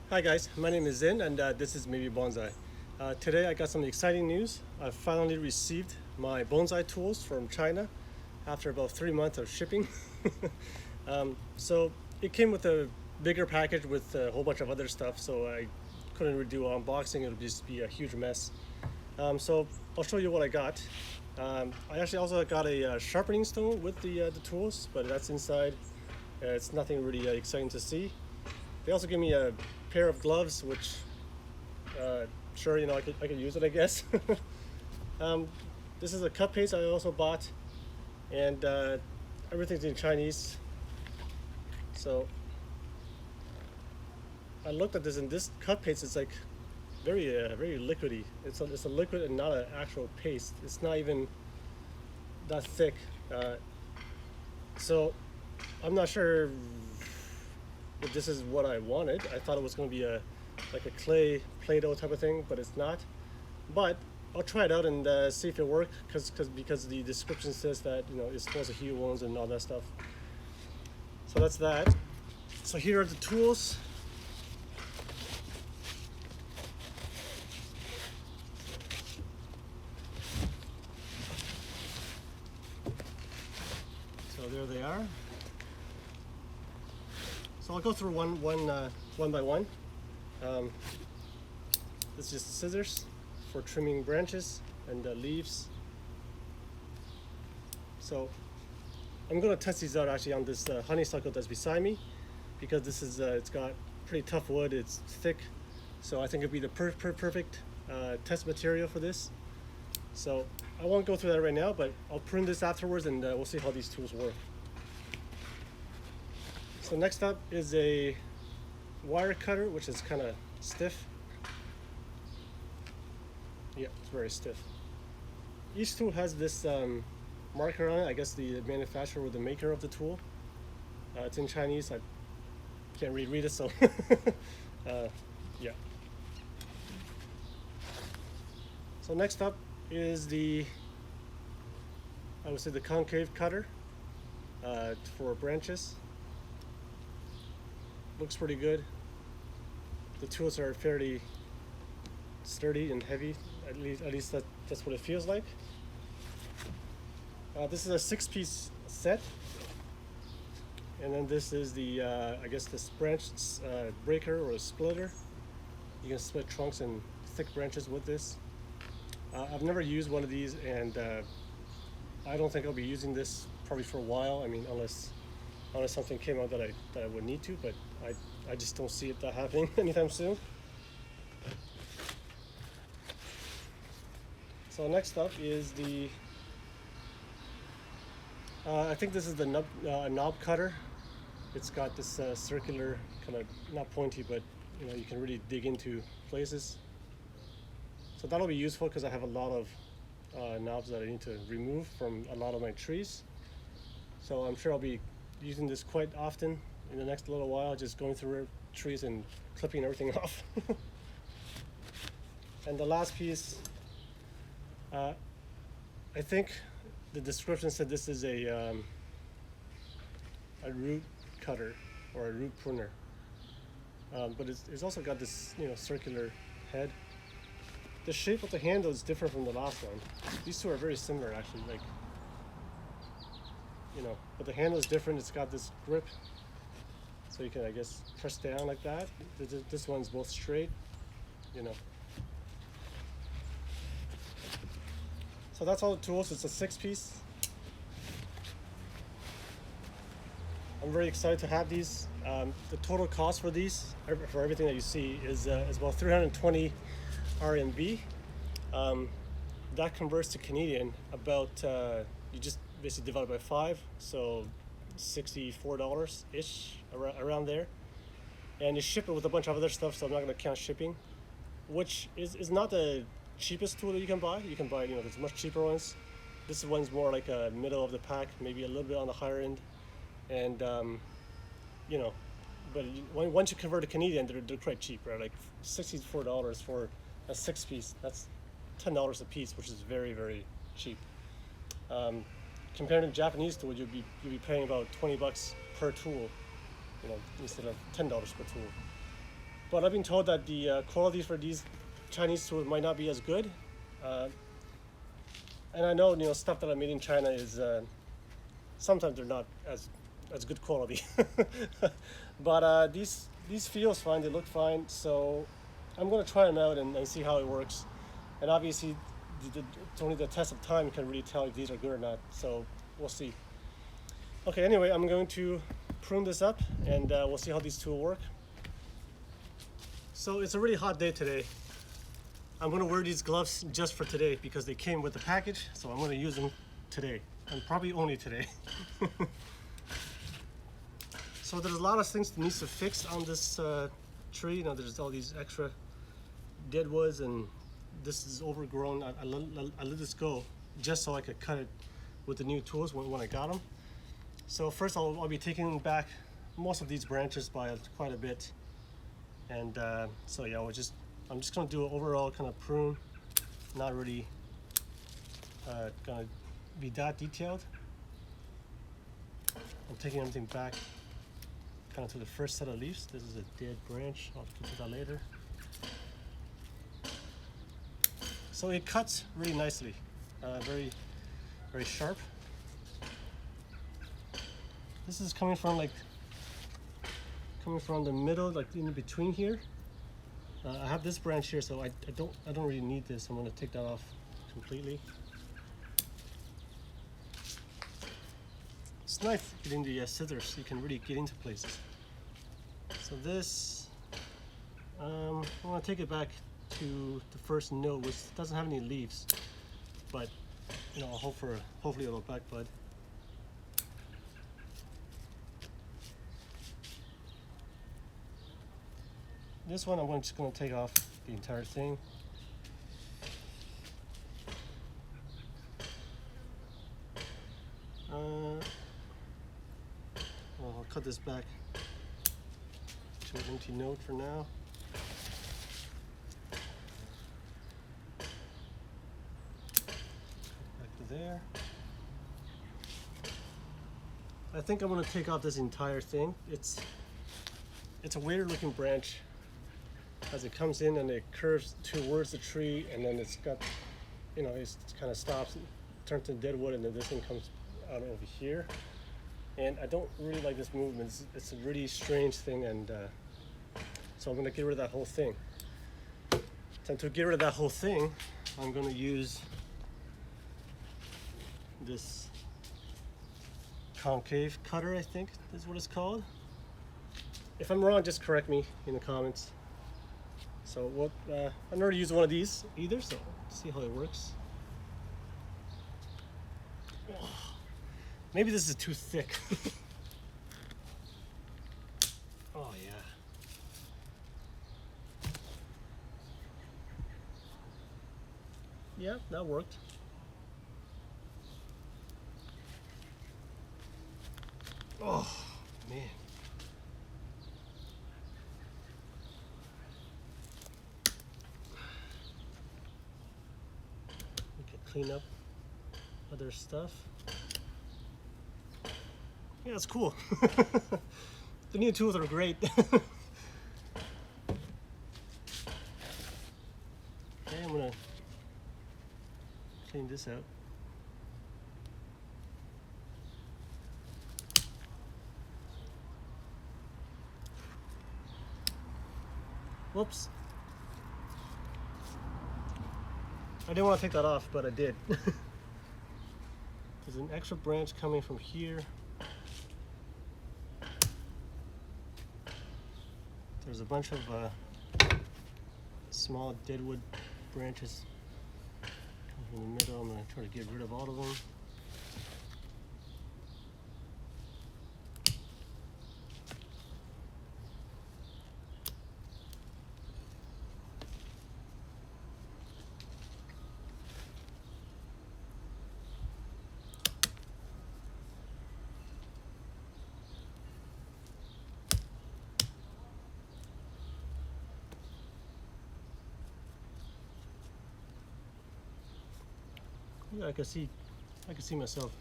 Hi guys, my name is Zin and this is Maybe Bonsai. Today I got some exciting news. I finally received my bonsai tools from China after about 3 months of shipping. So it came with a bigger package with a whole bunch of other stuff, so I couldn't really do an unboxing. It would just be a huge mess. So I'll show you what I got. I actually also got a sharpening stone with the tools, but that's inside. It's nothing really exciting to see. They also gave me a pair of gloves, which sure, I could use it, I guess. This is a cut paste I also bought, and everything's in Chinese. So I looked at this, and this cut paste is like very liquidy. It's a liquid and not an actual paste. It's not even that thick. So I'm not sure if this is what I wanted. I thought it was going to be like a clay Play-Doh type of thing, but it's not. But I'll try it out and see if it works, because the description says that it's supposed to heal wounds and all that stuff. So that's that. So here are the tools. So there they are. So I'll go through one by one. This is just scissors for trimming branches and leaves. So I'm going to test these out actually on this honeysuckle that's beside me, because this is it's got pretty tough wood. It's thick, so I think it'd be the perfect test material for this. So I won't go through that right now, but I'll prune this afterwards, and we'll see how these tools work. So next up is a wire cutter, which is kind of stiff. Yeah, it's very stiff. Each tool has this marker on it. I guess the manufacturer or the maker of the tool. It's in Chinese. I can't read it, so yeah. So next up is I would say the concave cutter for branches. Looks pretty good. The tools are fairly sturdy and heavy. At least that's what it feels like. This is a 6-piece set, and then this is the I guess this branch breaker or a splitter. You can split trunks and thick branches with this. I've never used one of these, and I don't think I'll be using this probably for a while. I mean, unless something came out that I would need to, but I just don't see that happening anytime soon. So next up is I think this is the knob cutter. It's got this circular, kind of not pointy, but you can really dig into places. So that'll be useful because I have a lot of knobs that I need to remove from a lot of my trees. So I'm sure I'll be using this quite often in the next little while, just going through trees and clipping everything off. And the last piece, I think the description said this is a root cutter or a root pruner, but it's also got this circular head. The shape of the handle is different from the last one. These two are very similar actually, but the handle is different. It's got this grip, so you can, I guess, press down like that. This one's both straight, So that's all the tools. It's a 6-piece. I'm very excited to have these. The total cost for these, for everything that you see, is about 320 RMB. That converts to Canadian about, you just basically divide by 5, so $64-ish, around there. And you ship it with a bunch of other stuff, so I'm not going to count shipping, which is not the cheapest tool that you can buy. You can buy, there's much cheaper ones. This one's more like a middle of the pack, maybe a little bit on the higher end. And, but once you convert to Canadian, they're quite cheap, right? Like $64 for a 6-piece. That's $10 a piece, which is very cheap. Compared to the Japanese tool, you'll be paying about $20 per tool, instead of $10 per tool. But I've been told that the quality for these Chinese tools might not be as good. And I know, stuff that I made in China is sometimes they're not as good quality. But these feel fine, they look fine, so I'm gonna try them out and see how it works. And obviously, it's only the test of time can really tell if these are good or not. So we'll see. Okay, anyway, I'm going to prune this up, and we'll see how these tools work. So it's a really hot day today. I'm gonna wear these gloves just for today because they came with the package, so I'm gonna use them today, and probably only today. So there's a lot of things that needs to fix on this tree. There's all these extra dead woods, and this is overgrown. I let this go just so I could cut it with the new tools when I got them. So first I'll be taking back most of these branches by quite a bit, and so yeah, I'm just gonna do an overall kind of prune, not really gonna be that detailed. I'm taking everything back kind of to the first set of leaves. This is a dead branch, I'll get to that later. So it cuts really nicely, very, very sharp. This is coming from the middle, like in between here. I have this branch here, so I don't really need this. I'm gonna take that off completely. It's nice getting the scissors. You can really get into places. So this, I'm gonna take it back to the first node, which doesn't have any leaves, but hopefully it'll back bud. This one I'm just going to take off the entire thing. I'll cut this back to an empty node for now. Back to there. I think I'm going to take off this entire thing. It's a weird looking branch as it comes in and it curves towards the tree, and then it's got, it kind of stops, turns to dead wood, and then this thing comes out over here. And I don't really like this movement. It's a really strange thing, and so I'm going to get rid of that whole thing. And to get rid of that whole thing, I'm going to use this concave cutter, I think is what it's called. If I'm wrong, just correct me in the comments. So I've never used one of these either, so let's see how it works. Oh, maybe this is too thick. Oh yeah. Yeah, that worked. Oh man. Clean up other stuff. Yeah, it's cool. The new tools are great. Okay, I'm gonna clean this out. Whoops. I didn't want to take that off, but I did. There's an extra branch coming from here. There's a bunch of small deadwood branches in the middle. I'm going to try to get rid of all of them. Yeah, I can see myself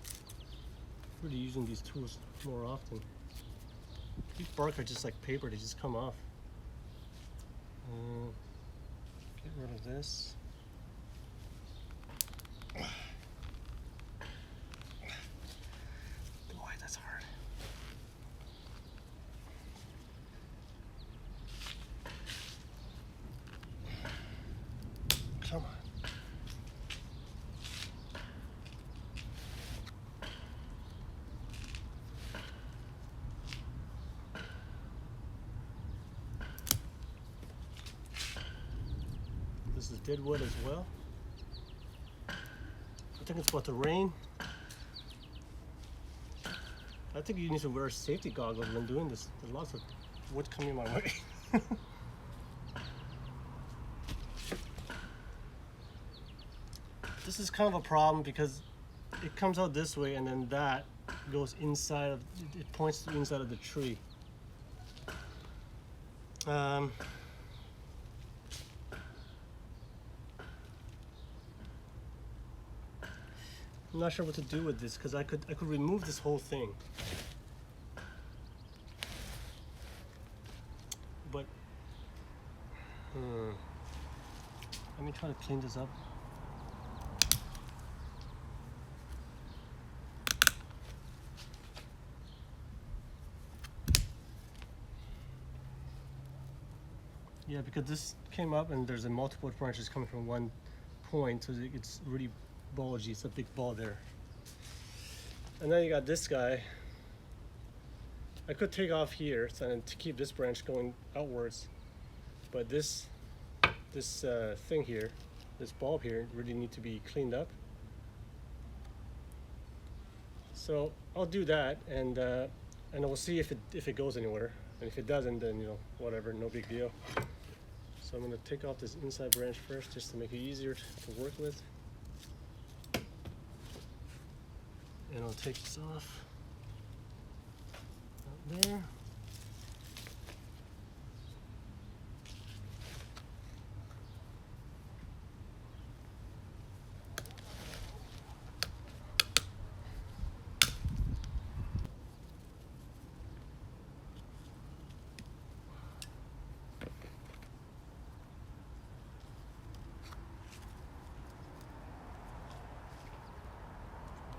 really using these tools more often. These bark are just like paper; they just come off. this. Boy, that's hard. Come on. This is dead wood as well. I think it's about to rain. I think you need to wear safety goggles when doing this. There's lots of wood coming my way. This is kind of a problem because it comes out this way and then that goes inside of, it points to the inside of the tree. I'm not sure what to do with this because I could remove this whole thing, but let me try to clean this up. Yeah, because this came up and there's a multiple branches coming from one point, so it's really bulgy. It's a big ball there. And then you got this guy. I could take off here and to keep this branch going outwards, but this thing here, this bulb here, really need to be cleaned up. So I'll do that, and we'll see if it goes anywhere. And if it doesn't, then whatever, no big deal. So I'm going to take off this inside branch first, just to make it easier to work with. And I'll take this off out there.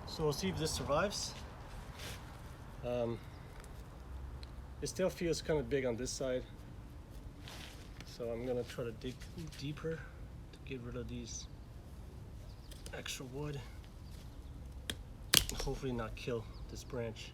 So we'll see if this survives. It still feels kind of big on this side, so I'm gonna try to dig deeper to get rid of these extra wood. Hopefully not kill this branch.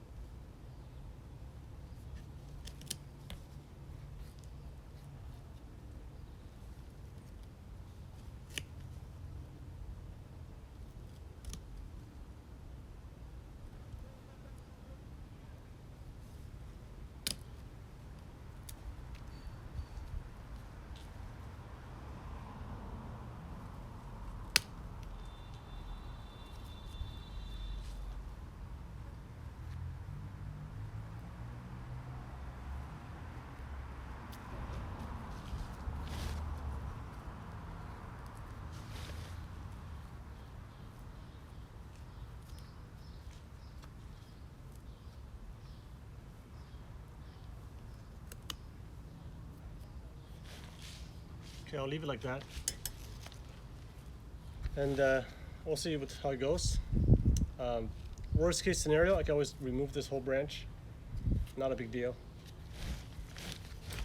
Okay, I'll leave it like that, and we'll see how it goes. Worst case scenario, I can always remove this whole branch. Not a big deal.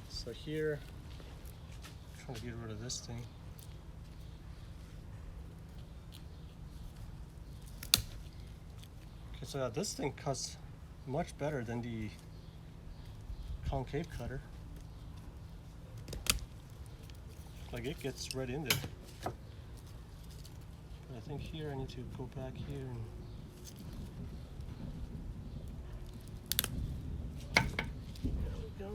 So here, I'm trying to get rid of this thing. Okay, so this thing cuts much better than the concave cutter. Like it gets right in there. But I think here I need to go back here and there we go.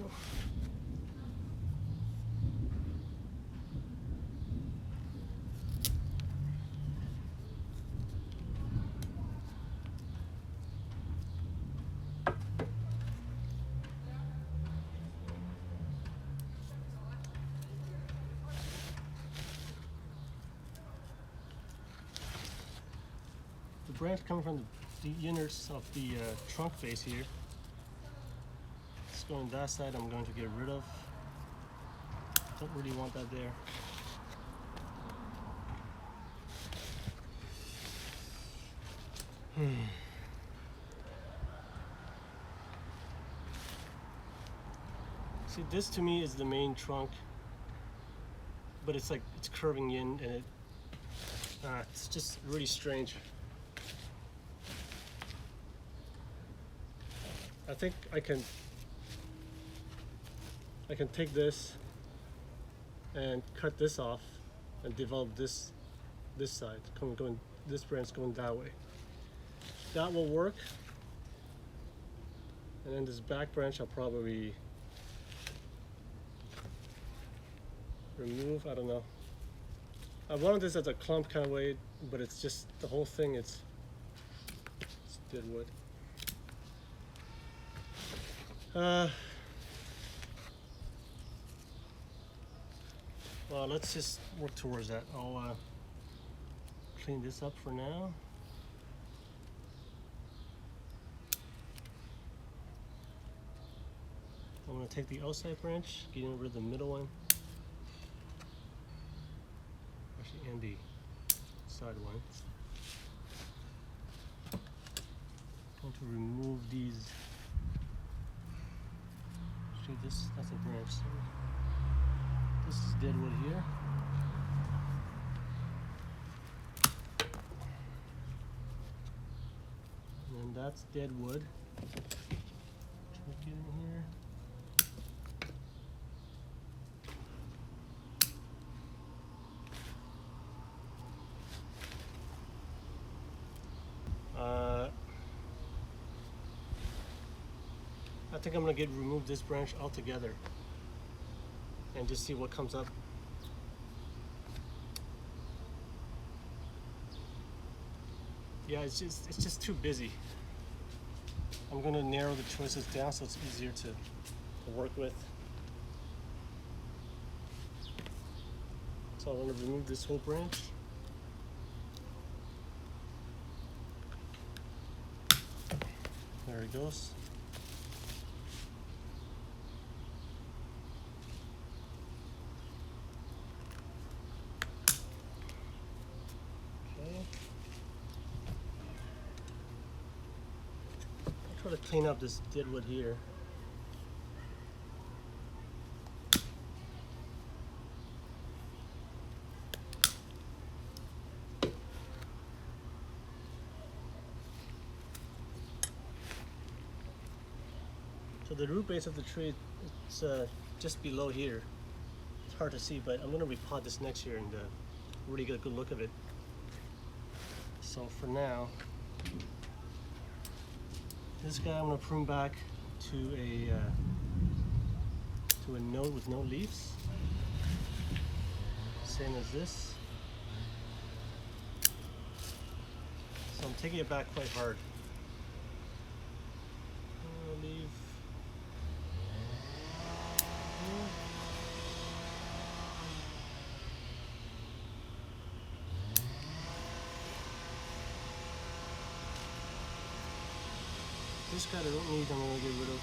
The branch coming from the innards of the trunk face here. It's going that side. I'm going to get rid of. Don't really want that there. See, this to me is the main trunk, but it's like it's curving in, and it's just really strange. I think I can take this and cut this off and develop this side, going this branch going that way. That will work. And then this back branch I'll probably remove. I don't know. I wanted this as a clump kind of way, but it's just the whole thing. It's dead wood. Well, let's just work towards that. I'll clean this up for now. I'm going to take the outside branch, getting rid of the middle one. Actually, and the side one. I'm going to remove these. See, that's a branch. So this is dead wood here. And then that's dead wood. Get in here. I think I'm gonna remove this branch altogether and just see what comes up. Yeah, it's just too busy. I'm gonna narrow the choices down so it's easier to work with. So I'm gonna remove this whole branch. There it goes. Try to clean up this dead wood here. So the root base of the tree, it's just below here. It's hard to see, but I'm going to repot this next year and really get a good look of it. So for now, this guy I'm going to prune back to a node with no leaves, same as this. So I'm taking it back quite hard. Leave. This guy I don't need, I'm going to get rid of.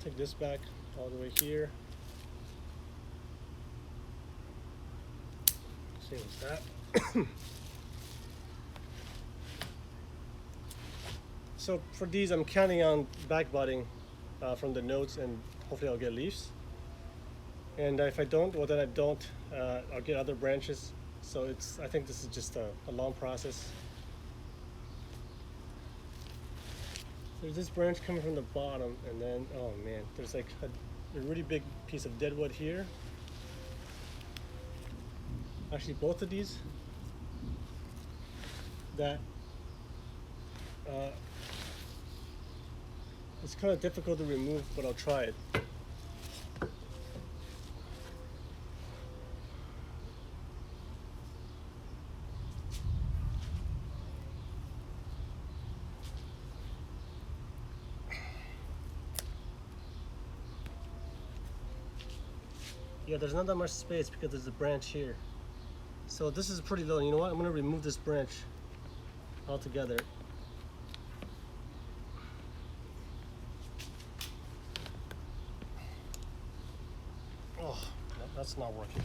Take this back all the way here. Same as that. So for these, I'm counting on back budding from the nodes, and hopefully I'll get leaves. And if I don't, well then I don't. I'll get other branches. So I think this is just a long process. There's this branch coming from the bottom, and then, oh man, there's like a really big piece of dead wood here. Actually, both of these, that it's kind of difficult to remove, but I'll try it. Yeah, there's not that much space because there's a branch here. So this is pretty low. You know what? I'm gonna remove this branch altogether. Oh, no, that's not working.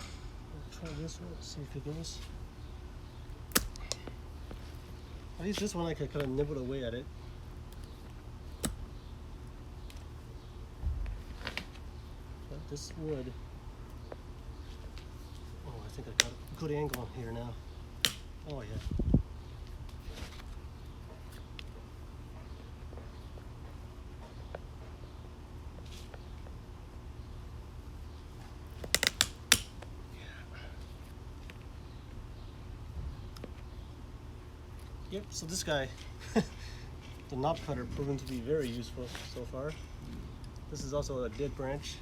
I'll try this one, see if it goes. At least this one I can kind of nibble away at it. But this wood, oh, I think I got a good angle on here now. Oh yeah. Yep, so this guy, the knob cutter, proven to be very useful so far. This is also a dead branch,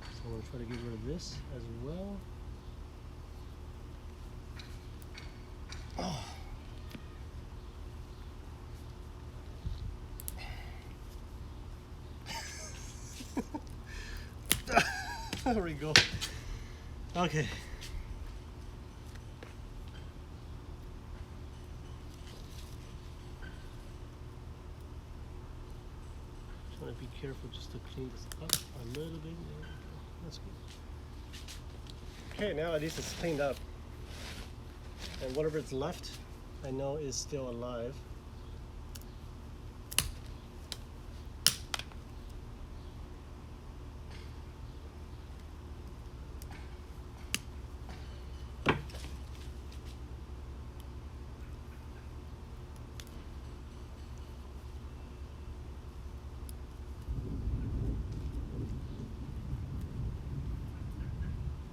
so I'm going to try to get rid of this as well. Oh. There we go. Okay. Trying to be careful just to clean this up a little bit. There we go. That's good. Okay, now at least it's cleaned up. And whatever it's left, I know is still alive.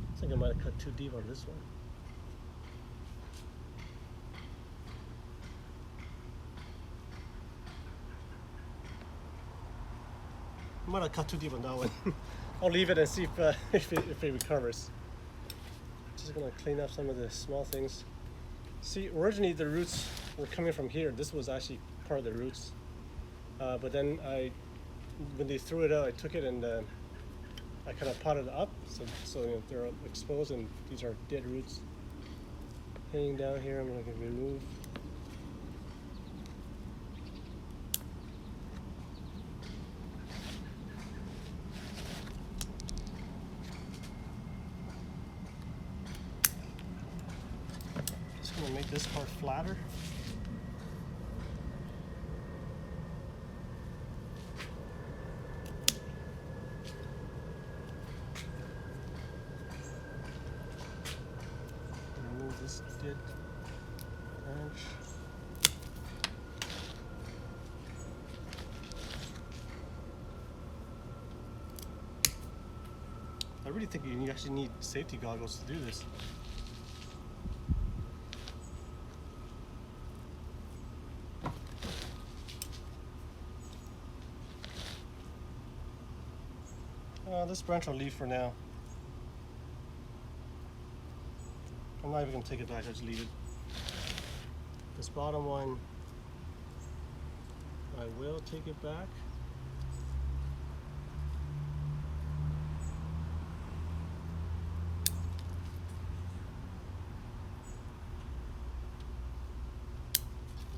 I think I might have cut too deep on this one. I might have cut too deep on that one. I'll leave it and see if it recovers. Just gonna clean up some of the small things. See, originally the roots were coming from here. This was actually part of the roots. But then when they threw it out, I took it and I kind of potted it up, so you know, they're exposed, and these are dead roots. Hanging down here, I'm going to remove. Just going to make this part flatter. This dead branch. I really think you actually need safety goggles to do this. This branch I'll leave for now. I'm not even going to take it back, I'll just leave it. This bottom one, I will take it back.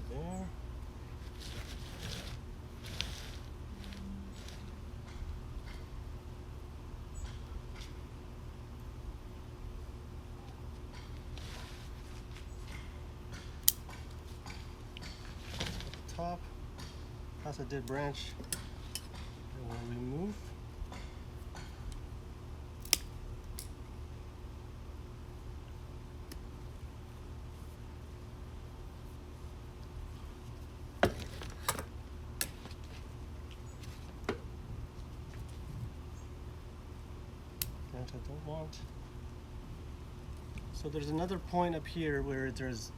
There. Top, that's a dead branch, and we'll remove. Branch I don't want. So there's another point up here where there's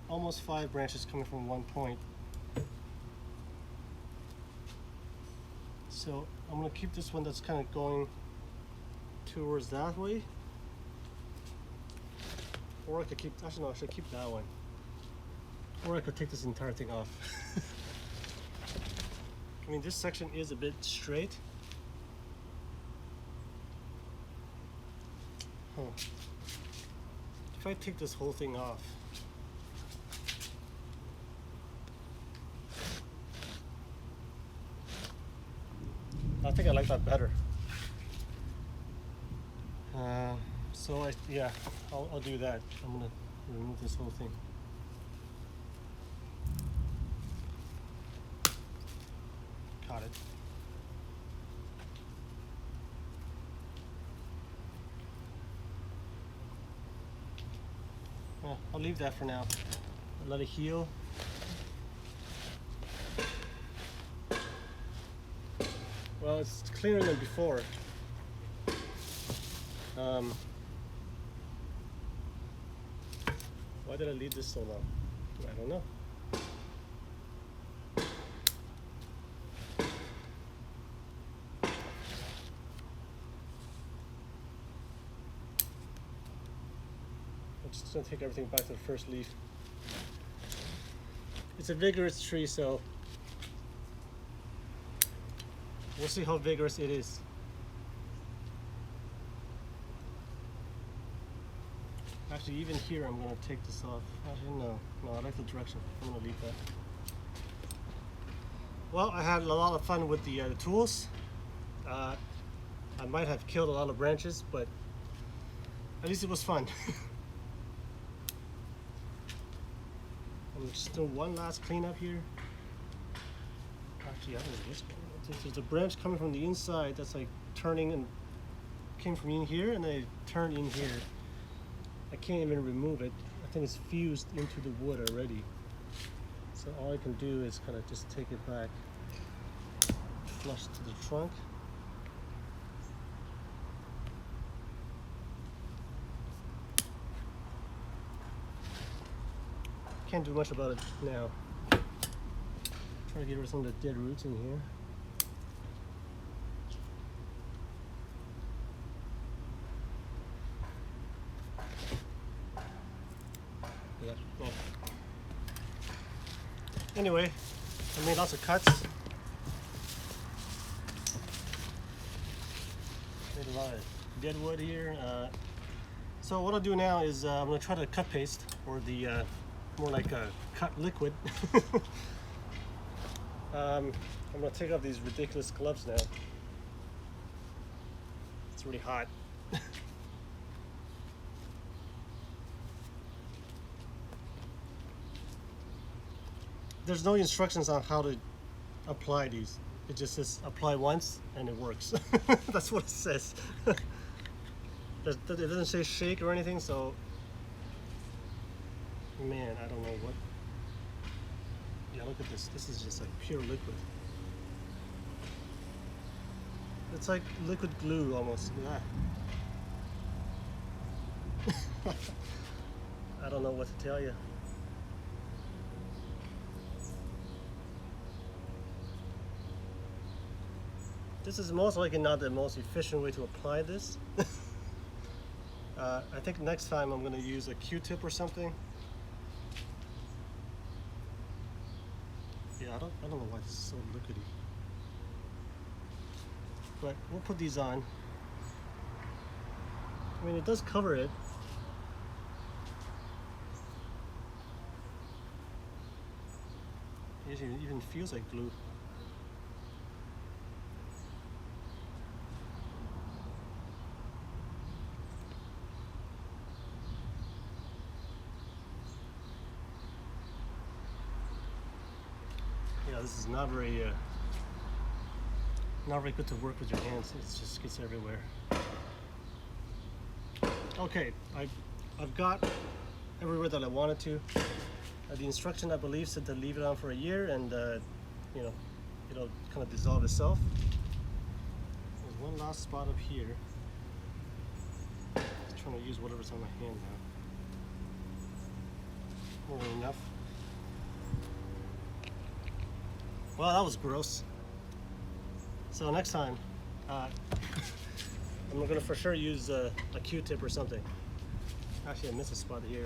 almost 5 branches coming from one point. So I'm going to keep this one that's kind of going towards that way. Or I could keep, actually no, I should keep that one. Or I could take this entire thing off. I mean, this section is a bit straight. Huh. If I take this whole thing off, I think I like that better. So yeah, I'll do that. I'm gonna remove this whole thing. Got it. Well, I'll leave that for now. I'll let it heal. Well, it's cleaner than before. Why did I leave this so long? I don't know. I'm just gonna take everything back to the first leaf. It's a vigorous tree, so we'll see how vigorous it is. Actually, even here, I'm gonna take this off. Actually, no, I like the direction. I'm gonna leave that. Well, I had a lot of fun with the tools. I might have killed a lot of branches, but at least it was fun. I'm just doing one last cleanup here. Actually, I don't know this one. There's a branch coming from the inside that's like turning and came from in here, and then it turned in here. I can't even remove it. I think it's fused into the wood already. So all I can do is kind of just take it back, flush to the trunk. Can't do much about it now. Try to get rid of some of the dead roots in here. Yeah. Anyway, I made lots of cuts. Made a lot of dead wood here. So what I'll do now is I'm going to try to cut paste, or the more like a cut liquid. I'm going to take off these ridiculous gloves now. It's really hot. There's no instructions on how to apply these. It just says apply once and it works. That's what it says. It doesn't say shake or anything, so man, I don't know what. Yeah, look at this. This is just like pure liquid. It's like liquid glue almost. Yeah. I don't know what to tell you. This is most likely not the most efficient way to apply this. I think next time I'm going to use a Q-tip or something. Yeah, I don't know why this is so liquidy. But we'll put these on. I mean, it does cover it. It even feels like glue. Yeah, this is not very good to work with your hands. It just gets everywhere. Okay, I've got everywhere that I wanted to. The instruction, I believe, said to leave it on for a year, and you know, it'll kind of dissolve itself. There's one last spot up here. Just trying to use whatever's on my hand now. More than enough. Well, that was gross. So next time, I'm gonna for sure use a Q-tip or something. Actually, I missed a spot here.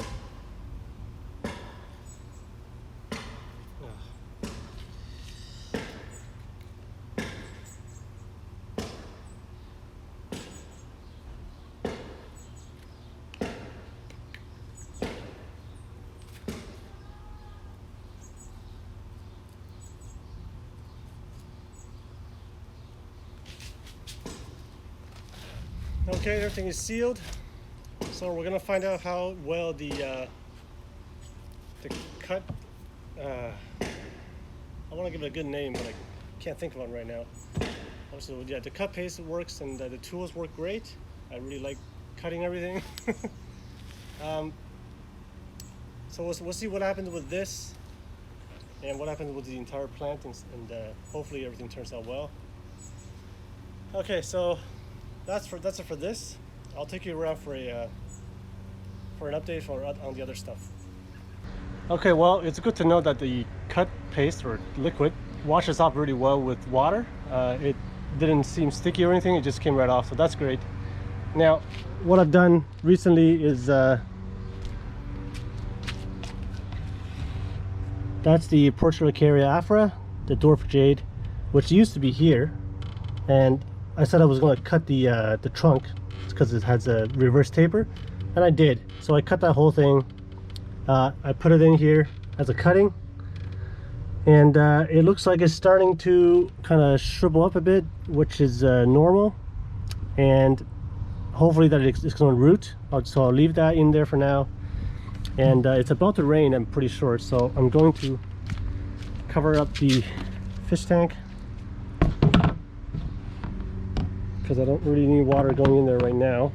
Okay, everything is sealed. So we're gonna find out how well the cut. I want to give it a good name, but I can't think of one right now. So yeah, the cut paste works, and the tools work great. I really like cutting everything. So we'll see what happens with this, and what happens with the entire plant, and hopefully everything turns out well. Okay, so that's it for this. I'll take you around for an update on the other stuff. Okay, well, it's good to know that the cut paste or liquid washes off really well with water. It didn't seem sticky or anything, it just came right off, so that's great. Now, what I've done recently is that's the Portulacaria afra, the dwarf jade, which used to be here, and I said I was going to cut the trunk because it has a reverse taper, and I did. So I cut that whole thing. I put it in here as a cutting, and it looks like it's starting to kind of shrivel up a bit, which is normal, and hopefully that it's going to root. So I'll leave that in there for now. And it's about to rain, I'm pretty sure, so I'm going to cover up the fish tank because I don't really need water going in there right now.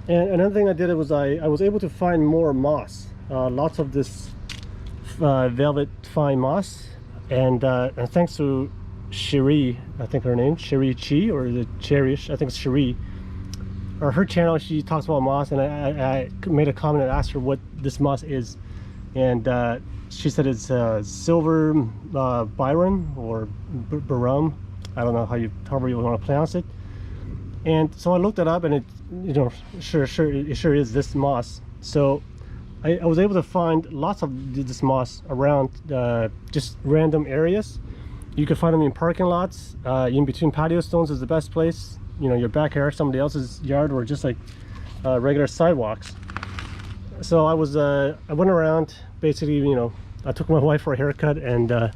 And another thing I did was I was able to find more moss, lots of this velvet fine moss, and thanks to Cherie, I think her name, Cherie Chi, or is it Cherish? I think it's Cherie. Or her channel, she talks about moss, and I made a comment and asked her what this moss is, and she said it's silver Byron or Barum. I don't know however you want to pronounce it. And so I looked it up, and it, you know, it sure is this moss. So I was able to find lots of this moss around just random areas. You can find them in parking lots, in between patio stones is the best place. You know, your backyard, somebody else's yard, or just like regular sidewalks. So I went around, basically, you know, I took my wife for a haircut, and I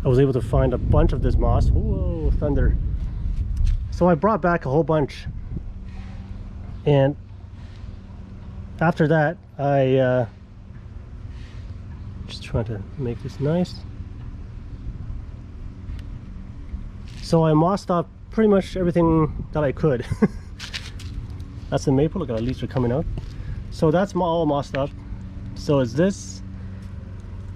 was able to find a bunch of this moss. Whoa, thunder. So I brought back a whole bunch, and after that I just trying to make this nice. So I mossed up pretty much everything that I could. That's the maple, look at the leaves are coming out. So that's all mossed up. So is this,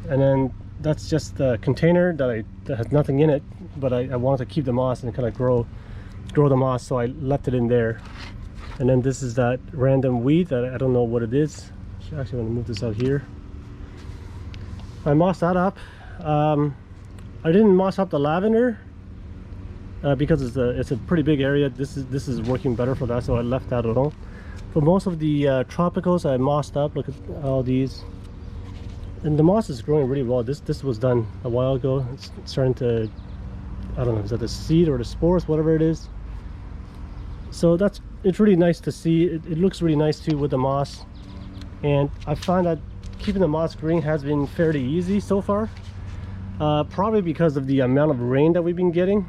and then that's just the container that has nothing in it, but I wanted to keep the moss and kind of grow the moss, so I left it in there. And then this is that random weed that I don't know what it is. Actually, I'm going to move this out here. I mossed that up. I didn't moss up the lavender because it's a pretty big area. This is working better for that, so I left that alone. But most of the tropicals I mossed up. Look at all these, and the moss is growing really well. This was done a while ago. It's starting to, I don't know, is that the seed or the spores, whatever it is. So it's really nice to see. It looks really nice too with the moss, and I find that keeping the moss green has been fairly easy so far, probably because of the amount of rain that we've been getting.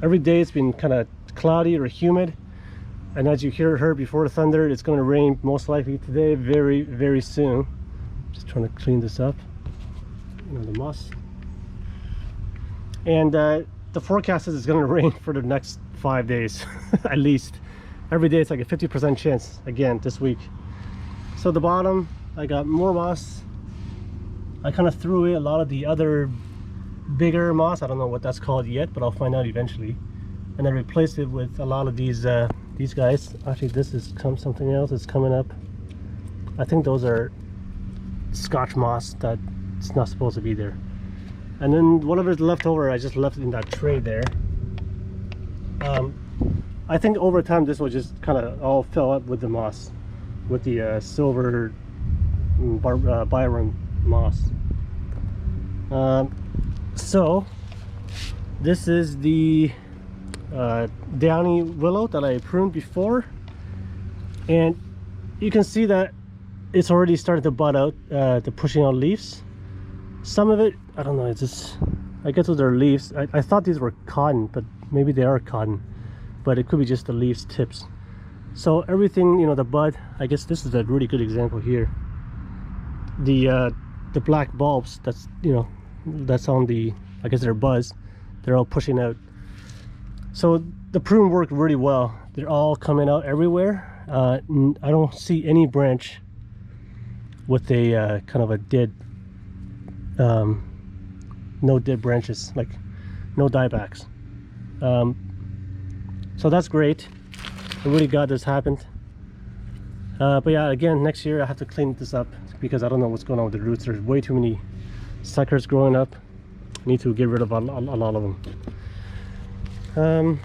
Every day it's been kind of cloudy or humid, and as you heard before the thunder, it's going to rain most likely today, very, very soon. Just trying to clean this up, you know, the moss. And the forecast is it's going to rain for the next 5 days at least. Every day it's like a 50% chance again this week. So the bottom, I got more moss. I kind of threw away a lot of the other bigger moss. I don't know what that's called yet, but I'll find out eventually. And I replaced it with a lot of these guys. Actually, this is something else is coming up. I think those are Scotch moss that it's not supposed to be there. And then whatever's left over, I just left it in that tray there. I think over time this will just kind of all fill up with the moss, with the silver Byron moss. So this is the downy willow that I pruned before, and you can see that it's already started to bud out, the pushing out leaves. Some of it, I don't know, it's just, I guess those are leaves. I thought these were cotton, but maybe they are cotton. but it could be just the leaves tips. So everything, you know, the bud, I guess this is a really good example here. The black bulbs, that's, you know, that's on the, I guess they're buds, they're all pushing out. So the prune worked really well. They're all coming out everywhere. I don't see any branch with a kind of a dead, no dead branches, like no diebacks. So that's great. I'm really glad this happened. But yeah, again, next year I have to clean this up because I don't know what's going on with the roots. There's way too many suckers growing up. I need to get rid of a lot of them.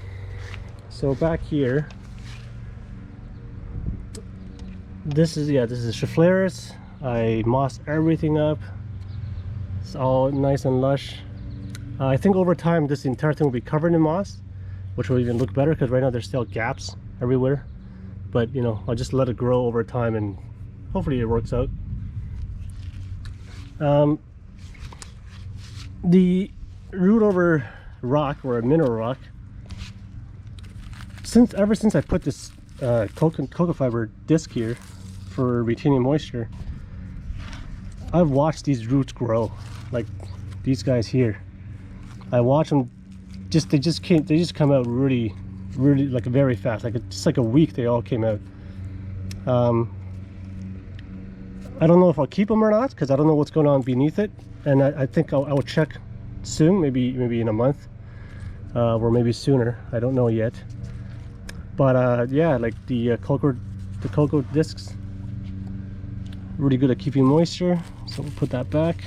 So back here, this is Scheffleris. I mossed everything up. It's all nice and lush. I think over time this entire thing will be covered in moss, which will even look better because right now there's still gaps everywhere. But you know, I'll just let it grow over time and hopefully it works out. The root over rock, or a mineral rock, ever since I put this cocoa fiber disc here for retaining moisture, I've watched these roots grow. Like these guys here, I watch them they just come out really like very fast. Like just like a week they all came out. I don't know if I'll keep them or not because I don't know what's going on beneath it, and I think I will check soon, maybe in a month, or maybe sooner. I don't know yet. But yeah, like the cocoa discs, really good at keeping moisture. So we'll put that back.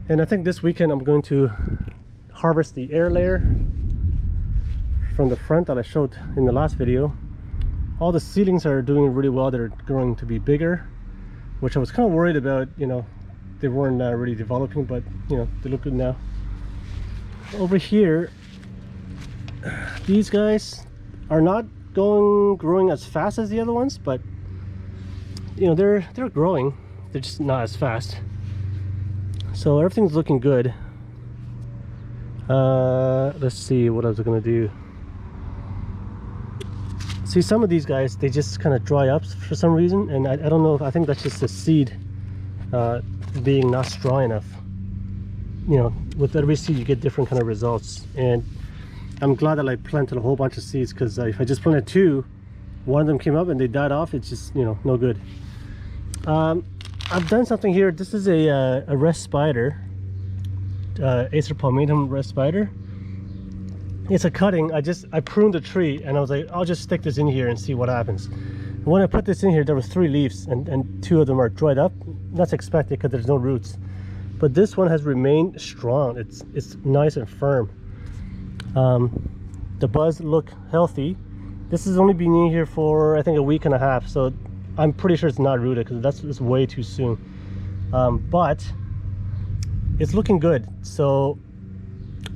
And I think this weekend I'm going to harvest the air layer from the front that I showed in the last video. All the seedlings are doing really well. They're growing to be bigger, which I was kind of worried about. You know, they weren't really developing, but you know, they look good now. Over here, these guys are not growing as fast as the other ones, but you know, they're growing. They're just not as fast. So everything's looking good. Let's see what I was gonna do. See, some of these guys, they just kind of dry up for some reason, and I don't know if, I think that's just the seed being not strong enough. You know, with every seed you get different kind of results, and I'm glad that I planted a whole bunch of seeds, because if I just planted 2, one of them came up and they died off. It's just, you know, no good. I've done something here. This is a rest spider, Acer palmatum rest spider. It's a cutting. I pruned the tree and I was like, I'll just stick this in here and see what happens. And when I put this in here, there was 3 leaves and 2 of them are dried up. That's expected because there's no roots. But this one has remained strong. It's nice and firm. The buds look healthy. This has only been in here for I think a week and a half, so I'm pretty sure it's not rooted because it's way too soon. But it's looking good. So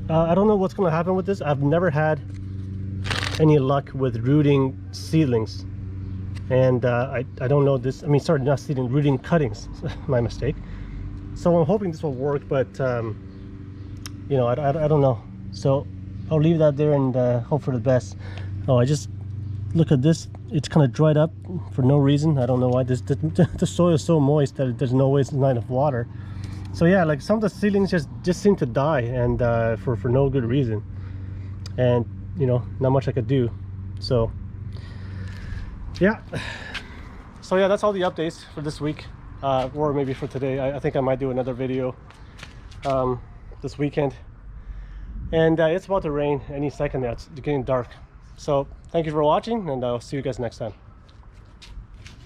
I don't know what's going to happen with this. I've never had any luck with rooting seedlings, and I don't know this. I mean, sorry, not seedling, rooting cuttings. My mistake. So I'm hoping this will work, but you know, I don't know. So I'll leave that there and hope for the best. Oh, I just look at this. It's kind of dried up for no reason. I don't know why. The soil is so moist that there's no way it's not enough water. So yeah, like some of the seedlings just seem to die, and for no good reason, and you know, not much I could do. So yeah, that's all the updates for this week, or maybe for today. I think I might do another video this weekend, and it's about to rain any second now. It's getting dark. So thank you for watching, and I'll see you guys next time.